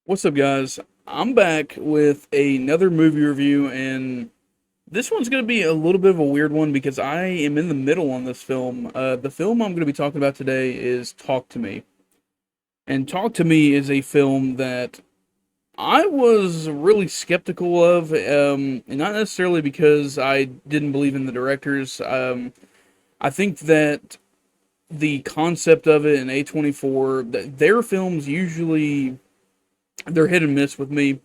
What's up, guys? I'm back with another movie review, and this one's going to be a little bit of a weird one because I am in the middle on this film. The film I'm going to be talking about today is Talk to Me. And Talk to Me is a film that I was really skeptical of, and not necessarily because I didn't believe in the directors. I think that the concept of it in A24, their films usually they're hit and miss with me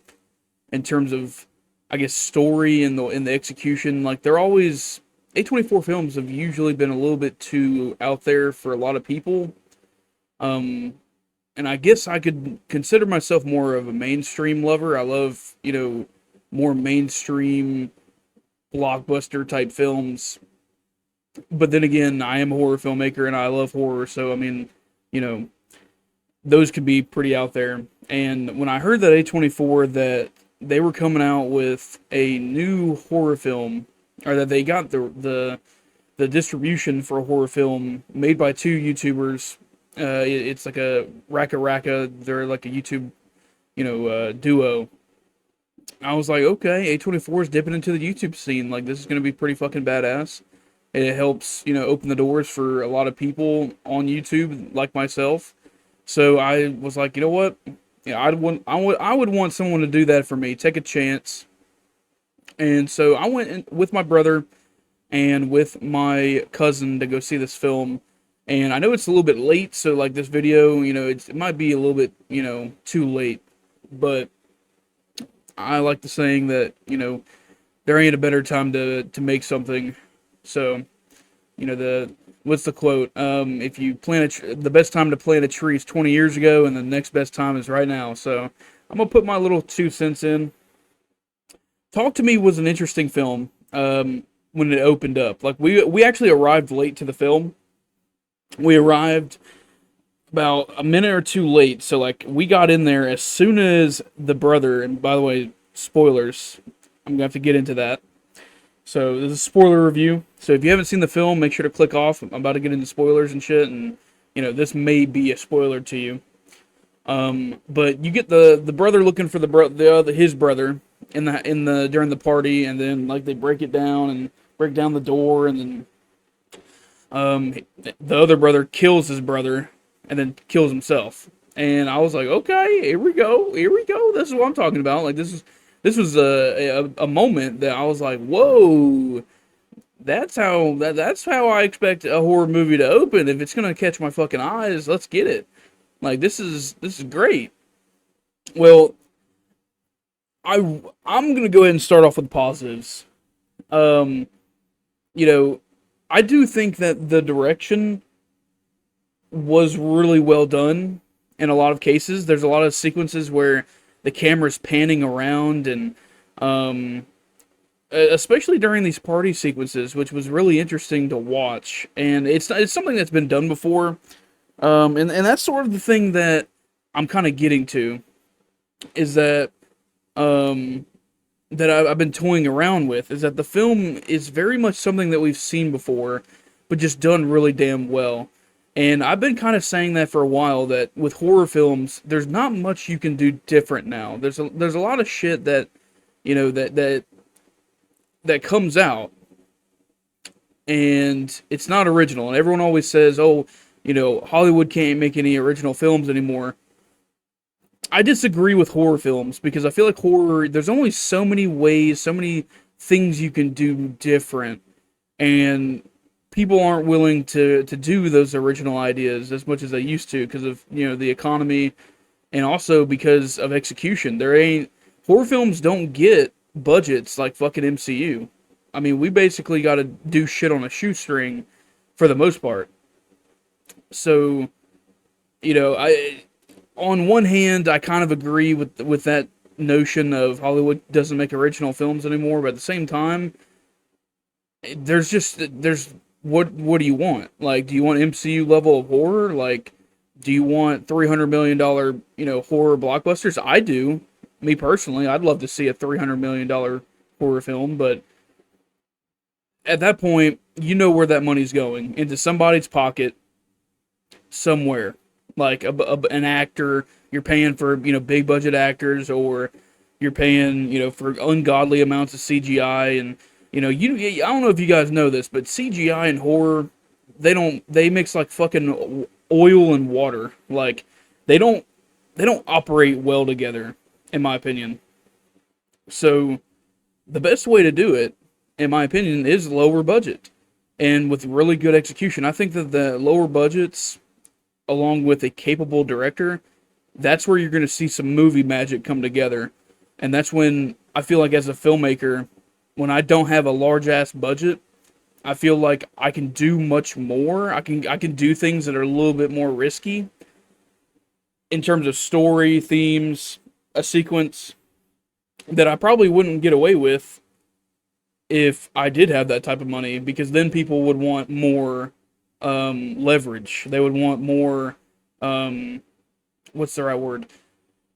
in terms of, I guess, story and the execution. Like they're always A24 films have usually been a little bit too out there for a lot of people. Um, and I guess I could consider myself more of a mainstream lover. I love, more mainstream blockbuster type films. But then again, I am a horror filmmaker and I love horror, so I mean, you know, those could be pretty out there. And when I heard that A24 that they were coming out with a new horror film, or that they got the distribution for a horror film made by two YouTubers, it's like a Raka Raka. They're like a YouTube, duo. I was like, okay, A24 is dipping into the YouTube scene. Like this is gonna be pretty fucking badass. It helps, open the doors for a lot of people on YouTube like myself. So I was like, you know what? Yeah, I would want someone to do that for me. Take a chance. And so I went with my brother and with my cousin to go see this film. And I know it's a little bit late, so like this video, it might be a little bit, too late. But I like the saying that, there ain't a better time to make something. So, the what's the quote? If you the best time to plant a tree is 20 years ago, and the next best time is right now. So I'm gonna put my little 2 cents in. Talk to Me was an interesting film. When it opened up, like we actually arrived late to the film. We arrived about a minute or two late, so like we got in there as soon as the brother. And by the way, spoilers. I'm gonna have to get into that. So this is a spoiler review. So if you haven't seen the film, make sure to click off. I'm about to get into spoilers and shit, and this may be a spoiler to you. But you get the brother looking for his brother in the during the party, and then like they break it down and break down the door, and then the other brother kills his brother, and then kills himself. And I was like, okay, here we go, here we go. This is what I'm talking about. Like this was a moment that I was like, whoa, that's how I expect a horror movie to open. If it's gonna catch my fucking eyes, let's get it. Like this is great. Well, I'm gonna go ahead and start off with positives. Um, you know, I do think that the direction was really well done in a lot of cases. There's a lot of sequences where the camera's panning around and um especially during these party sequences, which was really interesting to watch. And it's something that's been done before. And that's sort of the thing that I'm kind of getting to is that um I've been toying around with is that the film is very much something that we've seen before, but just done really damn well. And I've been kind of saying that for a while that with horror films, there's not much you can do different now. There's a lot of shit that that comes out and it's not original. And everyone always says, "Oh, Hollywood can't make any original films anymore." I disagree with horror films because I feel like horror, there's only so many ways, so many things you can do different, and people aren't willing to do those original ideas as much as they used to because of the economy and also because of execution. There ain't Horror films don't get budgets like fucking MCU. I mean, we basically got to do shit on a shoestring for the most part. So, I on one hand, I kind of agree with that notion of Hollywood doesn't make original films anymore, but at the same time, there's what do you want? Like, do you want MCU level of horror? Like, do you want $300 million horror blockbusters? I do. Me personally, I'd love to see a $300 million horror film, but at that point, you know where that money's going into somebody's pocket somewhere. like an actor. You're paying for big budget actors, or you're paying for ungodly amounts of CGI, and I don't know if you guys know this, but CGI and horror, they mix like fucking oil and water. Like they don't they don't operate well together, in my opinion. So the best way to do it, in my opinion, is lower budget and with really good execution. I think that the lower budgets, along with a capable director, that's where you're going to see some movie magic come together. And that's when I feel like, as a filmmaker, when I don't have a large ass budget, I feel like I can do much more. I can do things that are a little bit more risky in terms of story, themes, a sequence that I probably wouldn't get away with if I did have that type of money, because then people would want more leverage. They would want more, what's the right word?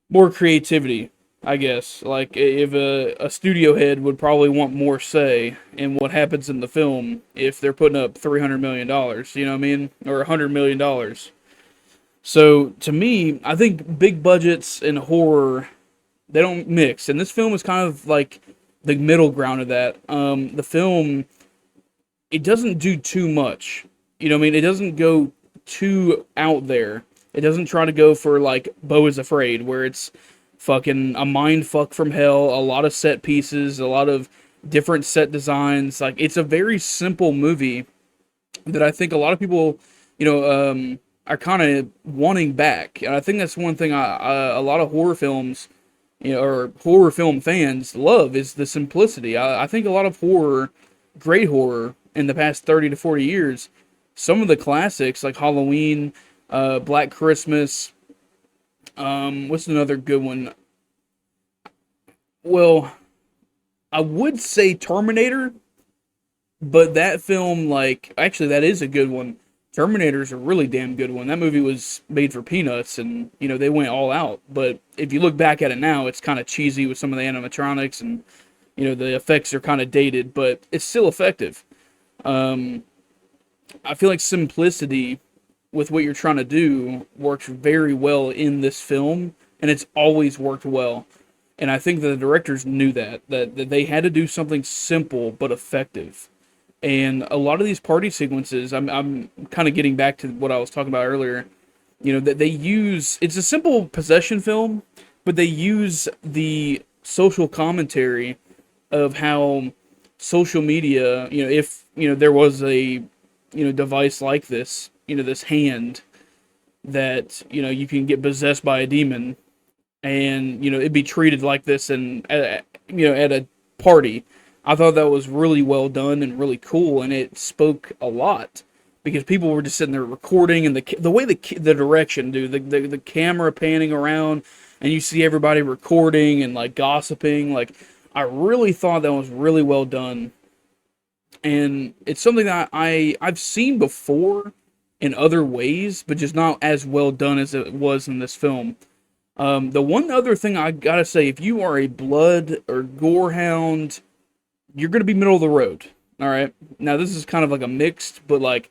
More creativity, I guess. Like, if a studio head would probably want more say in what happens in the film if they're putting up $300 million, you know what I mean? Or $100 million. So, to me, I think big budgets and horror, they don't mix. And this film is kind of like the middle ground of that. The film, it doesn't do too much. You know what I mean? It doesn't go too out there. It doesn't try to go for like Beau is Afraid, where it's fucking a mind fuck from hell, a lot of set pieces, a lot of different set designs. Like, it's a very simple movie that I think a lot of people, are kind of wanting back. And I think that's one thing a lot of horror films, or horror film fans love, is the simplicity. I think a lot of horror, great horror, in the past 30 to 40 years, some of the classics like Halloween, Black Christmas, what's another good one? Well, I would say Terminator, but that film, like, actually, that is a good one. Terminator's a really damn good one. That movie was made for peanuts, and they went all out. But if you look back at it now, it's kind of cheesy with some of the animatronics, and the effects are kind of dated, but it's still effective. Um, I feel like simplicity with what you're trying to do works very well in this film, and it's always worked well. And I think that the directors knew that they had to do something simple but effective. And a lot of these party sequences, I'm kind of getting back to what I was talking about earlier. That they use, it's a simple possession film, but they use the social commentary of how social media, if there was a device like this, this hand that you can get possessed by a demon, and it'd be treated like this, and at a party. I thought that was really well done and really cool, and it spoke a lot because people were just sitting there recording, and the way the direction, dude, the camera panning around, and you see everybody recording and like gossiping. Like, I really thought that was really well done, and it's something that I've seen before in other ways, but just not as well done as it was in this film. The one other thing I gotta say, if you are a blood or gore hound, you're gonna be middle of the road. All right. Now, this is kind of like a mixed, but like,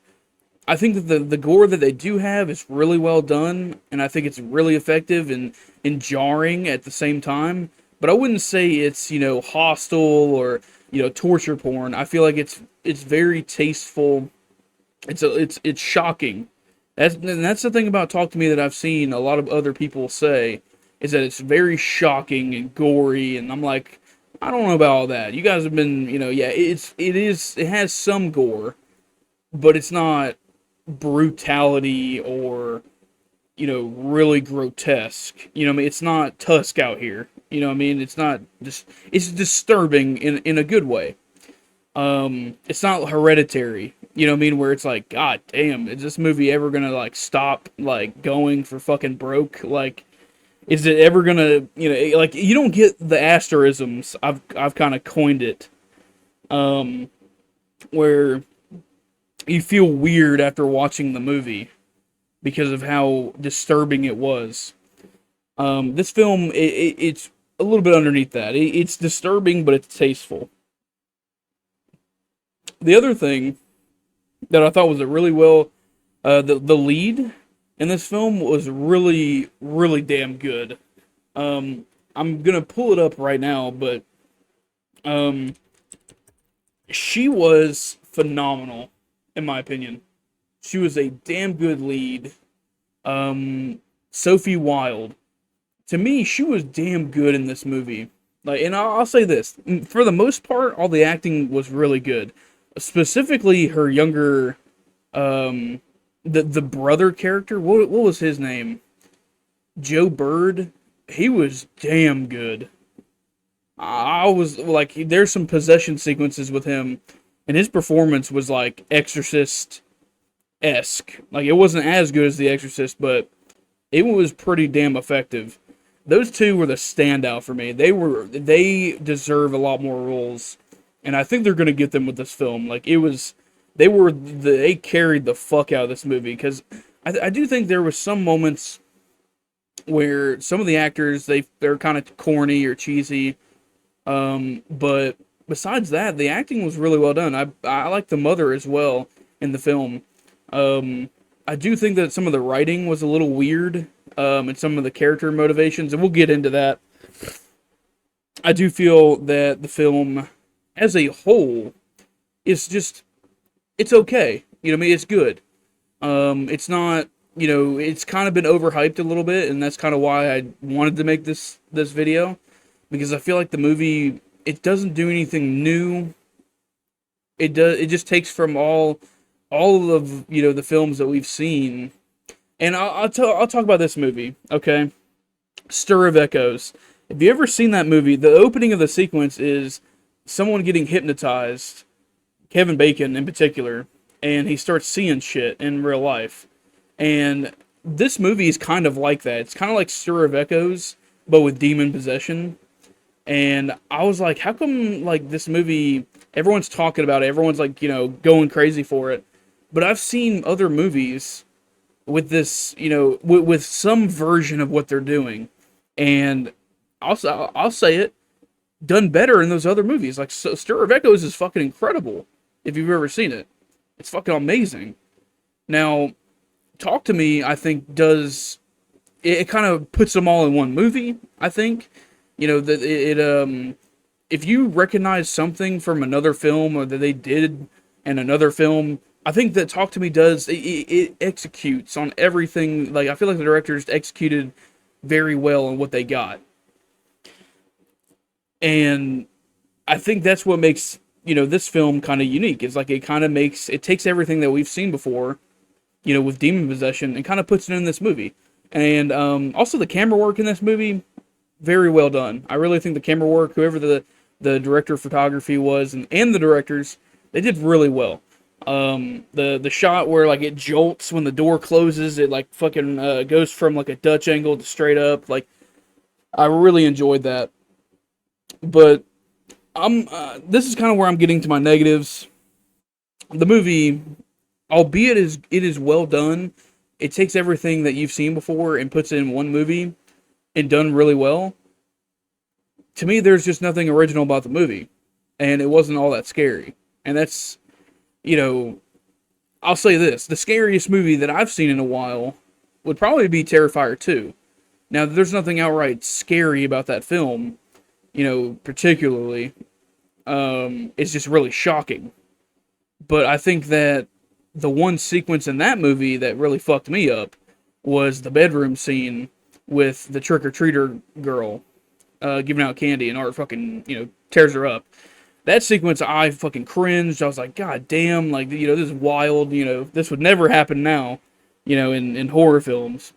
I think that the gore that they do have is really well done, and I think it's really effective and jarring at the same time. But I wouldn't say it's hostile or torture porn. I feel like it's very tasteful. It's shocking. That's the thing about Talk to Me that I've seen a lot of other people say, is that it's very shocking and gory, and I'm like, I don't know about all that. You guys have been, yeah, it has some gore, but it's not brutality or really grotesque. You know what I mean? It's not Tusk out here. You know what I mean? It's not just, it's disturbing in a good way. It's not Hereditary. You know what I mean? Where it's like, God damn, is this movie ever gonna like stop like going for fucking broke? Like, is it ever gonna, like, you don't get the asterisms. I've kind of coined it, where you feel weird after watching the movie because of how disturbing it was. This film, it's a little bit underneath that. It's disturbing, but it's tasteful. The other thing that I thought was a really well, the lead, And this film was really, really damn good. I'm gonna pull it up right now, but um, she was phenomenal, in my opinion. She was a damn good lead. Sophie Wilde, to me, she was damn good in this movie. Like, and I'll say this: for the most part, all the acting was really good. Specifically, her younger, um, the brother character. What was his name? Joe Bird. He was damn good. I was like, there's some possession sequences with him, and his performance was like Exorcist esque. Like, it wasn't as good as The Exorcist, but it was pretty damn effective. Those two were the standout for me. They deserve a lot more roles, and I think they're gonna get them with this film. Like, they carried the fuck out of this movie, because I do think there was some moments where some of the actors they're kind of corny or cheesy. But besides that, the acting was really well done. I like the mother as well in the film. Um, I do think that some of the writing was a little weird, and some of the character motivations, and we'll get into that. I do feel that the film, as a whole, is just it's okay. You know, what I mean, it's good. It's not. You know, it's kind of been overhyped a little bit, and that's kind of why I wanted to make this video, because I feel like the movie, it doesn't do anything new. It just takes from all of, the films that we've seen. And I'll talk about this movie, okay? Stir of Echoes. Have you ever seen that movie? The opening of the sequence is someone getting hypnotized, Kevin Bacon in particular, and he starts seeing shit in real life. And this movie is kind of like that. It's kind of like Stir of Echoes, but with demon possession. And I was like, how come, like, this movie, everyone's talking about it, everyone's like, going crazy for it. But I've seen other movies with this, with some version of what they're doing. And I'll say it, done better in those other movies. Like, Stir of Echoes is fucking incredible, if you've ever seen it. It's fucking amazing. Now, Talk to Me, I think, does it kind of puts them all in one movie, I think. That if you recognize something from another film or that they did in another film, I think that Talk to Me does it executes on everything. Like, I feel like the directors executed very well on what they got. And I think that's what makes, this film kind of unique. It's like it takes everything that we've seen before, with demon possession, and kind of puts it in this movie. And also the camera work in this movie, very well done. I really think the camera work, whoever the director of photography was, and the directors, they did really well. The shot where, like, it jolts when the door closes, it like fucking goes from like a Dutch angle to straight up. Like, I really enjoyed that. But this is kind of where I'm getting to my negatives. The movie, albeit it is well done, it takes everything that you've seen before and puts it in one movie and done really well. To me, there's just nothing original about the movie, and it wasn't all that scary. And that's, I'll say this, the scariest movie that I've seen in a while would probably be Terrifier 2. Now, there's nothing outright scary about that film, particularly. It's just really shocking. But I think that the one sequence in that movie that really fucked me up was the bedroom scene with the trick-or-treater girl giving out candy, and Art fucking, tears her up. That sequence, I fucking cringed. I was like, God damn, like, this is wild, this would never happen now, in horror films.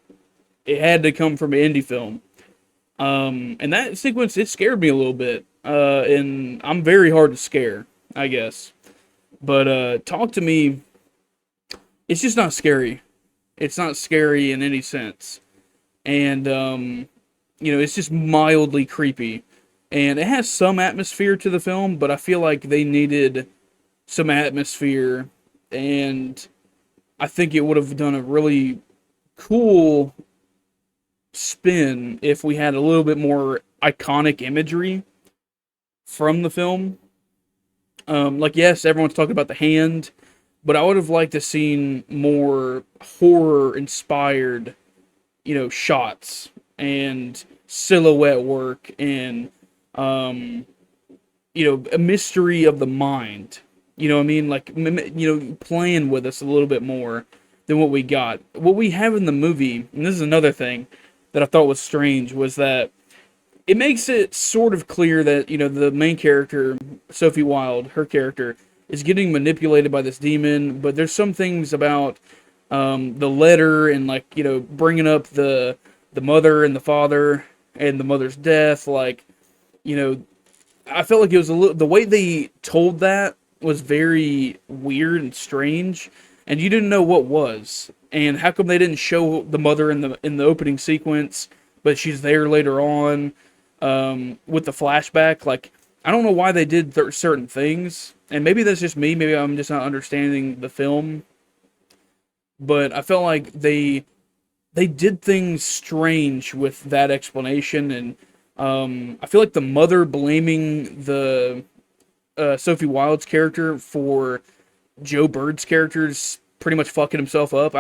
It had to come from an indie film. And that sequence, it scared me a little bit. And I'm very hard to scare, I guess. But Talk to Me, it's just not scary. It's not scary in any sense. And, it's just mildly creepy. And it has some atmosphere to the film, but I feel like they needed some atmosphere. And I think it would have done a really cool spin if we had a little bit more iconic imagery from the film. Like, yes, everyone's talking about the hand, but I would have liked to seen more horror inspired, shots and silhouette work and um, a mystery of the mind. You know what I mean? Like, playing with us a little bit more than what we got. What we have in the movie, and this is another thing that I thought was strange, was that it makes it sort of clear that, the main character, Sophie Wilde, her character, is getting manipulated by this demon, but there's some things about the letter and, like, bringing up the mother and the father and the mother's death, like, you know, I felt like it was a little, the way they told that was very weird and strange, and you didn't know what was. And how come they didn't show the mother in the opening sequence, but she's there later on with the flashback? Like, I don't know why they did certain things, and maybe that's just me. Maybe I'm just not understanding the film, but I felt like they did things strange with that explanation, and I feel like the mother blaming the Sophie Wilde's character for Joe Bird's character's pretty much fucking himself up.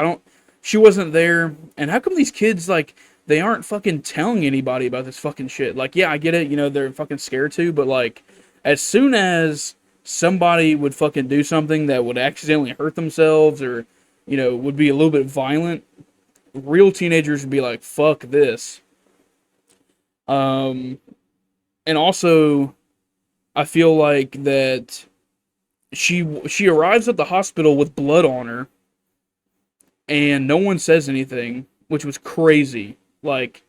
She wasn't there, and how come these kids, like, they aren't fucking telling anybody about this fucking shit? Like, yeah, I get it, they're fucking scared to, but, like, as soon as somebody would fucking do something that would accidentally hurt themselves or, would be a little bit violent, real teenagers would be like, fuck this. And also, I feel like that she arrives at the hospital with blood on her, and no one says anything, which was crazy. Like,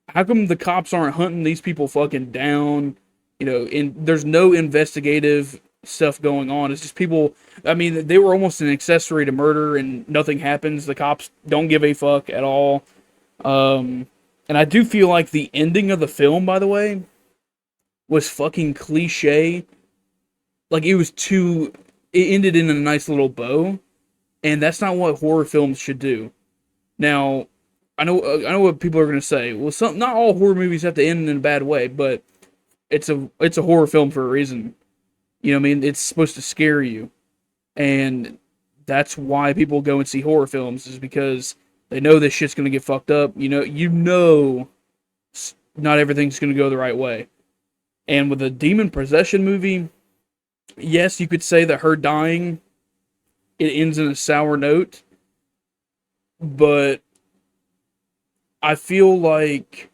how come the cops aren't hunting these people fucking down? And there's no investigative stuff going on. It's just people. I mean, they were almost an accessory to murder, and nothing happens. The cops don't give a fuck at all. And I do feel like the ending of the film, by the way, was fucking cliche. Like, it ended in a nice little bow, and that's not what horror films should do. Now, I know what people are gonna say. Well, not all horror movies have to end in a bad way, but it's a horror film for a reason. You know what I mean? It's supposed to scare you, and that's why people go and see horror films, is because they know this shit's gonna get fucked up. Not everything's gonna go the right way. And with a demon possession movie, yes, you could say that her dying, it ends in a sour note, but I feel like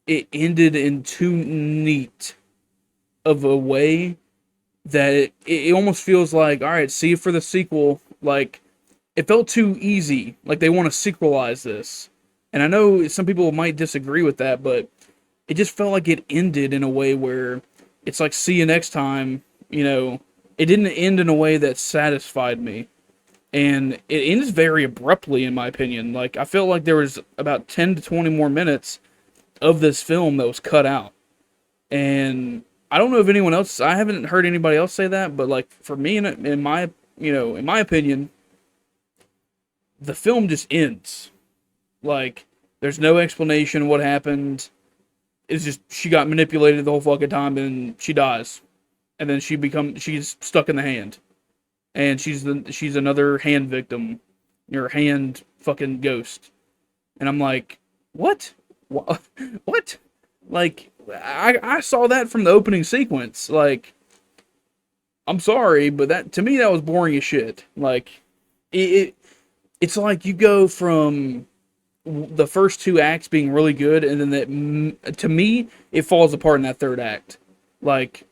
it ended in too neat of a way that it almost feels like, all right, see you for the sequel. Like, it felt too easy. Like, they want to sequelize this. And I know some people might disagree with that, but it just felt like it ended in a way where it's like, see you next time. It didn't end in a way that satisfied me. And it ends very abruptly, in my opinion. Like, I felt like there was about 10 to 20 more minutes of this film that was cut out. And I don't know if anyone else, I haven't heard anybody else say that, but, like, for me, in my opinion, the film just ends. Like, there's no explanation of what happened. It's just, she got manipulated the whole fucking time, and she dies. And then she's stuck in the hand. And she's another hand victim. Or hand fucking ghost. And I'm like, what? What? Like, I saw that from the opening sequence. Like, I'm sorry, but to me, that was boring as shit. Like, it's like you go from the first two acts being really good, and then to me, it falls apart in that third act. Like,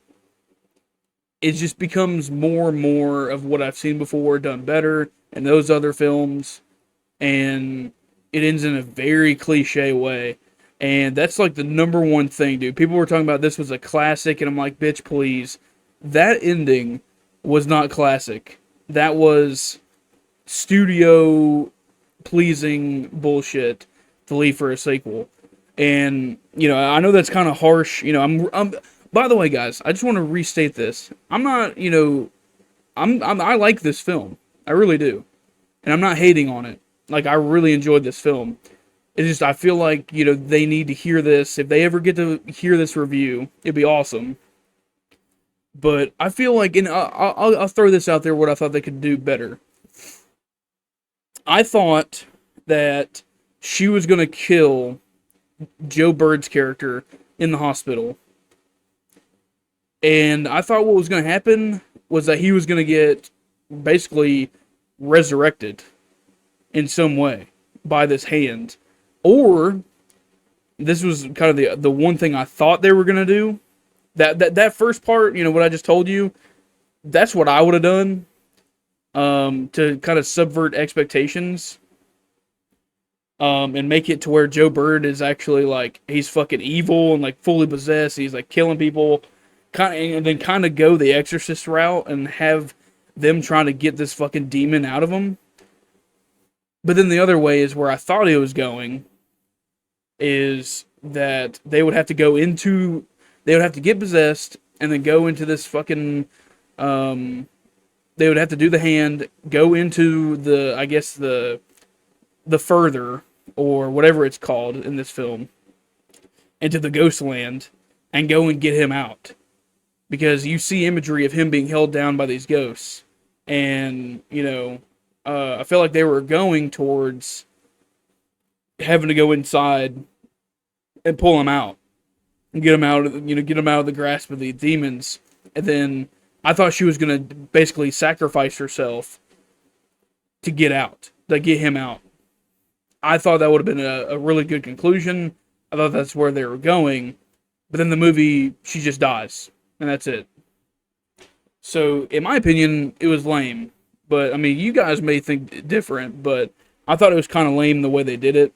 it just becomes more and more of what I've seen before, done better in those other films, and it ends in a very cliche way. And that's like the number one thing, dude. People were talking about this was a classic, and I'm like, bitch, please. That ending was not classic. That was studio pleasing bullshit to leave for a sequel. And, I know that's kind of harsh. I'm by the way, guys, I just want to restate this. I'm not, I like this film. I really do. And I'm not hating on it. Like, I really enjoyed this film. It's just, I feel like, they need to hear this. If they ever get to hear this review, it'd be awesome. But I feel like, and I'll throw this out there, what I thought they could do better. I thought that she was going to kill Joe Bird's character in the hospital. And I thought what was going to happen was that he was going to get basically resurrected in some way by this hand. Or this was kind of the one thing I thought they were going to do. That first part, what I just told you, that's what I would have done, to kind of subvert expectations, and make it to where Joe Bird is actually like he's fucking evil and like fully possessed. He's like killing people, and then kind of go the Exorcist route and have them trying to get this fucking demon out of him. But then the other way is where I thought he was going, is that they would have to get possessed and then go into this fucking, they would have to do the hand, go into I guess the further, or whatever it's called in this film, into the ghost land, and go and get him out. Because you see imagery of him being held down by these ghosts. And, I feel like they were going towards having to go inside and pull him out. And get him out of the grasp of the demons. And then I thought she was going to basically sacrifice herself to get out, to get him out. I thought that would have been a really good conclusion. I thought that's where they were going. But then the movie, she just dies. And that's it. So, in my opinion, it was lame. But, I mean, you guys may think different, but I thought it was kind of lame the way they did it.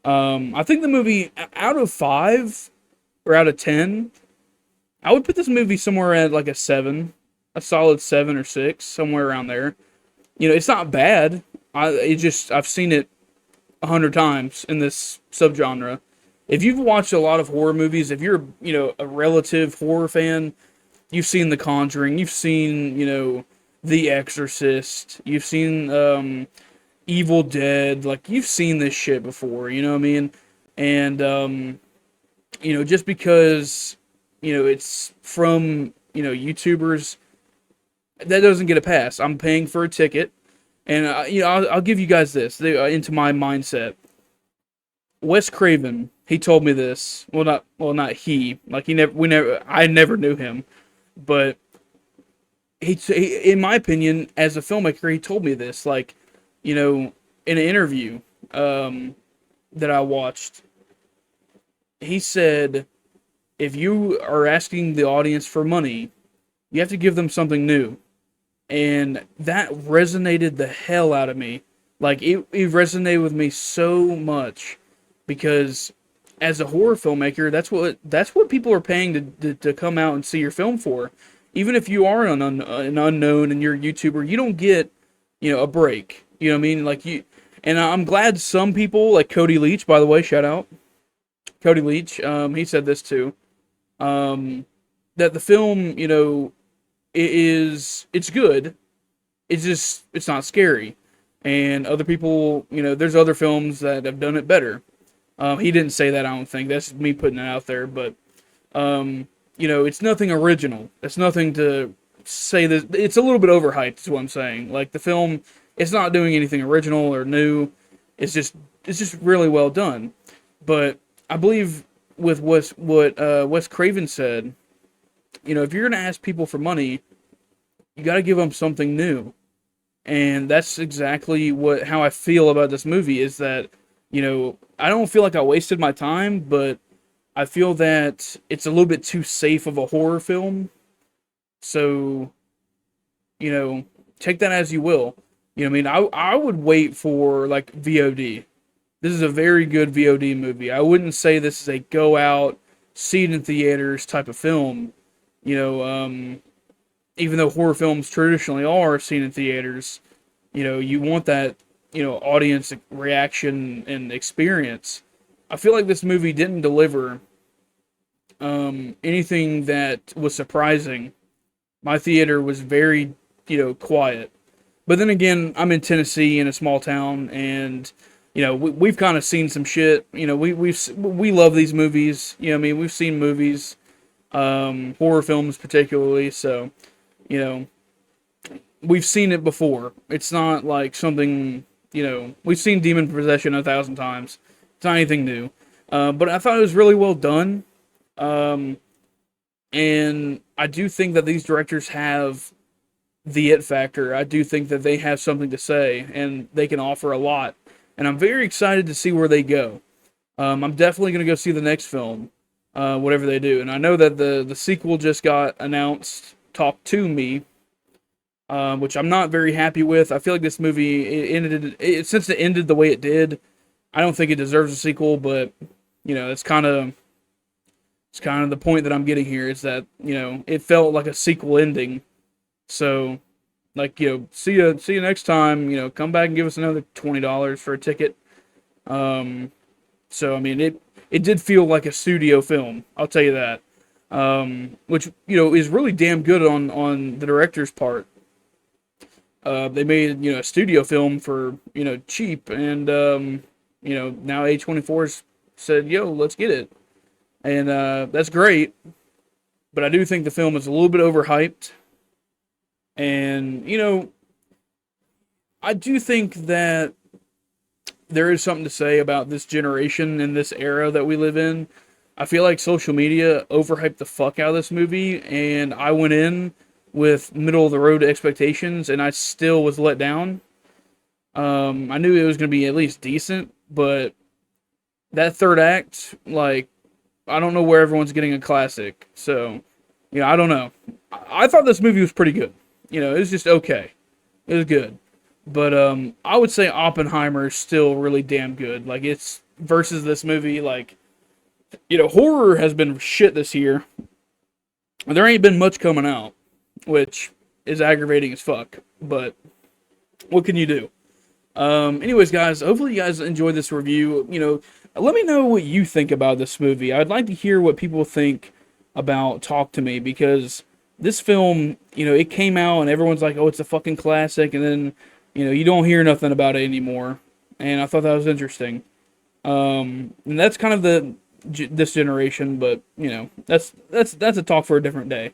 I think the movie, out of 5, or out of 10, I would put this movie somewhere at like a 7. A solid 7 or 6, somewhere around there. It's not bad. I've seen it 100 times in this subgenre. If you've watched a lot of horror movies, if you're, a relative horror fan, you've seen The Conjuring, you've seen, The Exorcist, you've seen Evil Dead, like, you've seen this shit before, you know what I mean? And, just because, it's from, YouTubers, that doesn't get a pass. I'm paying for a ticket, and, I'll give you guys this, into my mindset. Wes Craven, he told me this. Not he. Like, I never knew him. But, he, in my opinion, as a filmmaker, he told me this. Like, in an interview, that I watched, he said, if you are asking the audience for money, you have to give them something new. And that resonated the hell out of me. Like, it resonated with me so much. Because as a horror filmmaker, that's what people are paying to come out and see your film for. Even if you are an unknown and you're a YouTuber, you don't get, a break. You know what I mean? Like, and I'm glad some people, like Cody Leach, by the way, shout out. Cody Leach, he said this too. That the film, it's good. It's not scary. And other people, there's other films that have done it better. He didn't say that, I don't think. That's me putting it out there. But, it's nothing original. It's nothing to say that. It's a little bit overhyped, is what I'm saying. Like, the film, it's not doing anything original or new. It's just really well done. But I believe with what Wes Craven said, if you're going to ask people for money, you got to give them something new. And that's exactly how I feel about this movie, is that, I don't feel like I wasted my time, but I feel that it's a little bit too safe of a horror film. So, take that as you will. I mean? I would wait for, like, VOD. This is a very good VOD movie. I wouldn't say this is a go out, see it in theaters type of film. Even though horror films traditionally are seen in theaters, you want that, audience reaction and experience. I feel like this movie didn't deliver anything that was surprising. My theater was very, quiet. But then again, I'm in Tennessee, in a small town, and we've kind of seen some shit. We love these movies. We've seen movies. horror films particularly. So, you know, we've seen it before. It's not like something, we've seen demon possession 1,000 times. It's not anything new. But I thought it was really well done. Um, and I do think that these directors have the it factor. I do think that they have something to say and they can offer a lot. And I'm very excited to see where they go. I'm definitely going to go see the next film, whatever they do. And I know that the sequel just got announced, Talk to Me, which I'm not very happy with. I feel like this movie since it ended the way it did. I don't think it deserves a sequel, but it's kind of the point that I'm getting here is that it felt like a sequel ending. So, like, see you next time. Come back and give us another $20 for a ticket. So I mean it did feel like a studio film. I'll tell you that. Which is really damn good on the director's part. They made a studio film for cheap, and now A24's said, yo, let's get it, and that's great. But I do think the film is a little bit overhyped, and I do think that there is something to say about this generation and this era that we live in. I feel like social media overhyped the fuck out of this movie, and I went in with middle of the road expectations, and I still was let down. I knew it was going to be at least decent, but that third act, like, I don't know where everyone's getting a classic. So, I don't know. I thought this movie was pretty good. It was just okay. It was good. But I would say Oppenheimer is still really damn good. Like, it's versus this movie, like, horror has been shit this year. There ain't been much coming out, which is aggravating as fuck. But what can you do? Anyways, guys, hopefully you guys enjoyed this review. Let me know what you think about this movie. I'd like to hear what people think about Talk to Me, because this film, it came out and everyone's like, oh, it's a fucking classic, and then, you don't hear nothing about it anymore. And I thought that was interesting. And that's kind of this generation, but, that's a talk for a different day.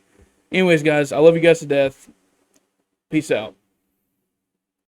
Anyways, guys, I love you guys to death. Peace out.